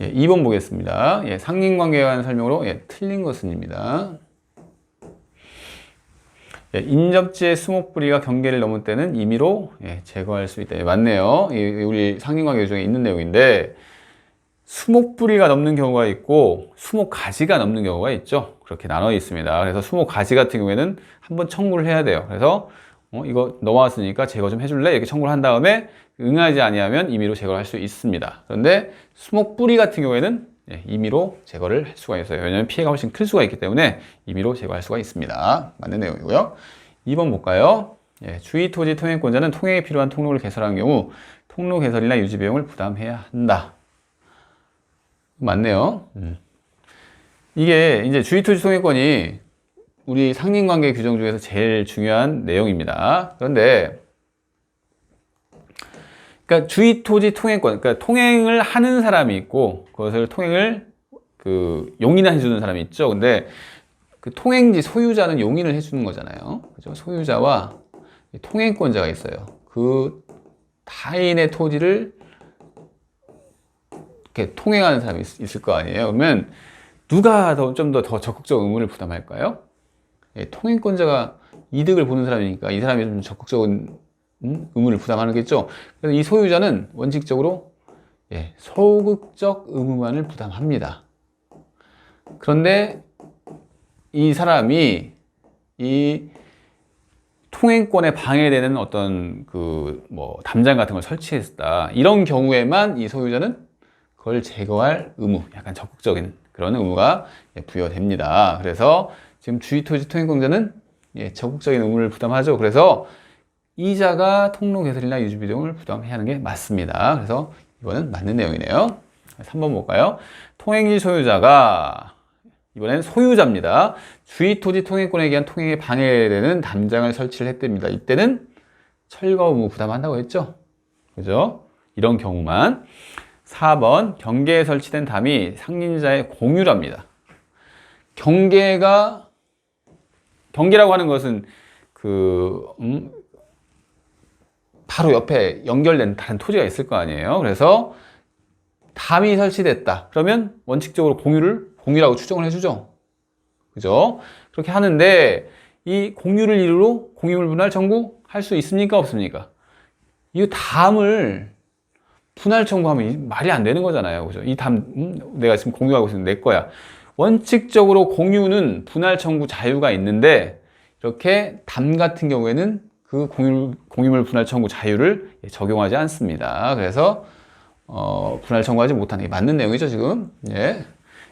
예, 2번 보겠습니다. 예, 상린관계에 관한 설명으로 틀린 것은입니다. 예, 인접지의 수목부리가 경계를 넘을 때는 임의로 제거할 수 있다. 맞네요. 우리 상린관계 중에 있는 내용인데 수목부리가 넘는 경우가 있고 수목가지가 넘는 경우가 있죠. 그렇게 나눠 있습니다. 그래서 수목가지 같은 경우에는 한번 청구를 해야 돼요. 그래서 이거 넘어왔으니까 제거 좀 해줄래? 이렇게 청구를 한 다음에 응하지 아니하면 임의로 제거를 할 수 있습니다. 그런데 수목뿌리 같은 경우에는 임의로 제거를 할 수가 있어요. 왜냐하면 피해가 훨씬 클 수가 있기 때문에 임의로 제거할 수가 있습니다. 맞는 내용이고요. 2번 볼까요? 주의 토지 통행권자는 통행에 필요한 통로를 개설하는 경우 통로 개설이나 유지 비용을 부담해야 한다. 맞네요. 이게 이제 주의 토지 통행권이 우리 상린관계 규정 중에서 제일 중요한 내용입니다. 그런데 그러니까 주의 토지 통행권, 그러니까 통행을 하는 사람이 있고 그것을 통행을 용인해 주는 사람이 있죠. 근데 그 통행지 소유자는 용인을 해주는 거잖아요. 그죠? 소유자와 통행권자가 있어요. 그 타인의 토지를 이렇게 통행하는 사람이 있을 거 아니에요. 그러면 누가 좀 더 적극적 의무를 부담할까요? 통행권자가 이득을 보는 사람이니까 이 사람이 좀 적극적인 의무를 부담하겠죠. 그래서 이 소유자는 원칙적으로 소극적 의무만을 부담합니다. 그런데 이 사람이 이 통행권에 방해되는 어떤 담장 같은 걸 설치했다. 이런 경우에만 이 소유자는 그걸 제거할 의무, 약간 적극적인 그런 의무가 부여됩니다. 그래서 지금 주의토지 통행권자는 적극적인 의무를 부담하죠. 그래서 이자가 통로 개설이나 유지 비용을 부담해야 하는 게 맞습니다. 그래서 이거는 맞는 내용이네요. 3번 볼까요? 통행지 소유자가 이번엔 소유자입니다. 주의토지 통행권에 의한 통행에 방해되는 담장을 설치를 했답니다. 이때는 철거 의무 부담한다고 했죠. 그죠? 이런 경우만. 4번 경계에 설치된 담이 상린자의 공유랍니다. 경계라고 하는 것은 바로 옆에 연결된 다른 토지가 있을 거 아니에요. 그래서 담이 설치됐다. 그러면 원칙적으로 공유라고 추정을 해주죠. 그죠? 그렇게 하는데 이 공유를 이유로 공유물 분할 청구할 수 있습니까? 없습니까? 이 담을 분할 청구하면 말이 안 되는 거잖아요. 그죠? 이 담, 내가 지금 공유하고 있는 내 거야. 원칙적으로 공유는 분할 청구 자유가 있는데 이렇게 담 같은 경우에는 그 공유물 분할 청구 자유를 적용하지 않습니다. 그래서 분할 청구하지 못하는 게 맞는 내용이죠, 지금.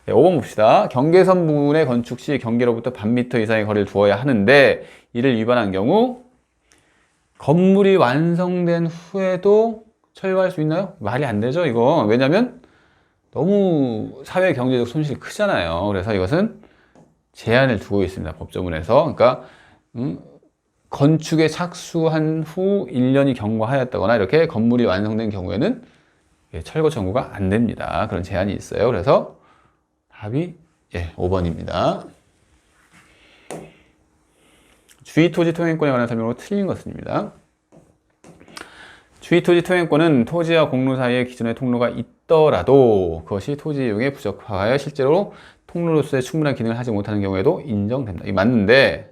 5번 봅시다. 경계선 부분에 건축 시 경계로부터 반 미터 이상의 거리를 두어야 하는데 이를 위반한 경우 건물이 완성된 후에도 철거할 수 있나요? 말이 안 되죠, 이거. 왜냐면 너무 사회 경제적 손실이 크잖아요. 그래서 이것은 제한을 두고 있습니다, 법조문에서. 그러니까 건축에 착수한 후 1년이 경과하였다거나 이렇게 건물이 완성된 경우에는 철거 청구가 안 됩니다. 그런 제한이 있어요. 그래서 답이 5번입니다. 주의토지 통행권에 관한 설명으로 틀린 것입니다. 주의토지 통행권은 토지와 공로 사이에 기존의 통로가 있더라도 그것이 토지 이용에 부적합하여 실제로 통로로서의 충분한 기능을 하지 못하는 경우에도 인정된다. 이게 맞는데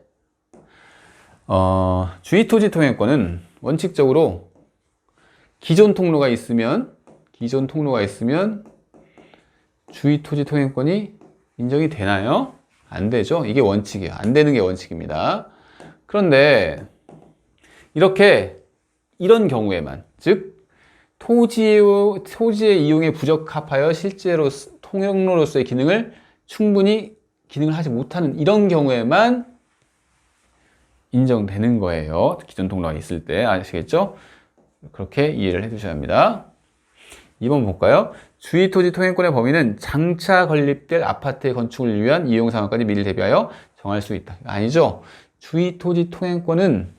주의토지 통행권은 원칙적으로 기존 통로가 있으면 주의토지 통행권이 인정이 되나요? 안 되죠. 이게 원칙이에요. 안 되는 게 원칙입니다. 그런데 이런 경우에만, 즉 토지의 이용에 부적합하여 실제로 통로로서의 충분히 기능을 하지 못하는 이런 경우에만 인정되는 거예요. 기존 통로가 있을 때. 아시겠죠? 그렇게 이해를 해 주셔야 합니다. 2번 볼까요? 주의토지 통행권의 범위는 장차 건립될 아파트의 건축을 위한 이용 상황까지 미리 대비하여 정할 수 있다. 아니죠? 주의토지 통행권은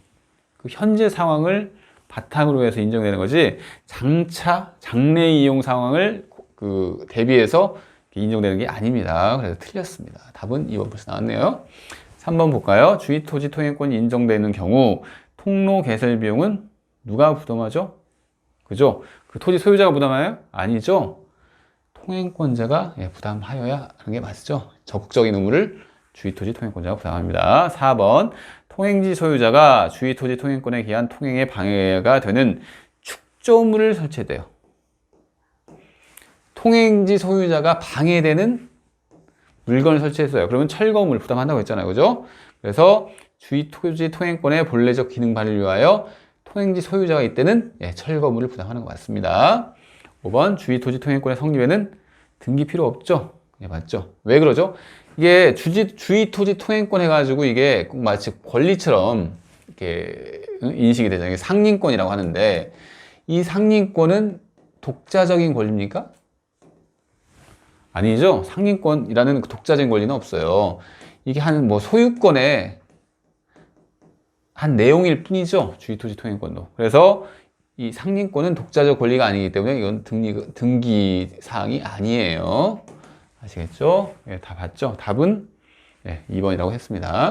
그 현재 상황을 바탕으로 해서 인정되는 거지 장래 이용 상황을 대비해서 인정되는 게 아닙니다. 그래서 틀렸습니다. 답은 2번 벌써 나왔네요. 3번 볼까요? 주의토지 통행권이 인정되는 경우 통로 개설 비용은 누가 부담하죠? 그죠? 그 토지 소유자가 부담해요? 아니죠. 통행권자가 부담하여야 하는 게 맞죠. 적극적인 의무를 주의토지 통행권자가 부담합니다. 4번 통행지 소유자가 주의토지 통행권에 기한 통행에 방해가 되는 축조물을 설치해야 돼요. 통행지 소유자가 방해되는 물건을 설치했어요. 그러면 철거물 부담한다고 했잖아요. 그죠? 그래서 주의토지 통행권의 본래적 기능 발휘를 위하여 통행지 소유자가 이때는 철거물을 부담하는 것 같습니다. 5번 주의토지 통행권의 성립에는 등기 필요 없죠? 맞죠? 왜 그러죠? 이게 주의토지 통행권 해가지고 이게 꼭 마치 권리처럼 이렇게 인식이 되잖아요. 상린권이라고 하는데 이 상린권은 독자적인 권리입니까? 아니죠. 상린권이라는 독자적인 권리는 없어요. 이게 한 소유권의 한 내용일 뿐이죠. 주의토지 통행권도. 그래서 이 상린권은 독자적 권리가 아니기 때문에 이건 등기 사항이 아니에요. 아시겠죠? 다 봤죠? 답은 2번이라고 했습니다.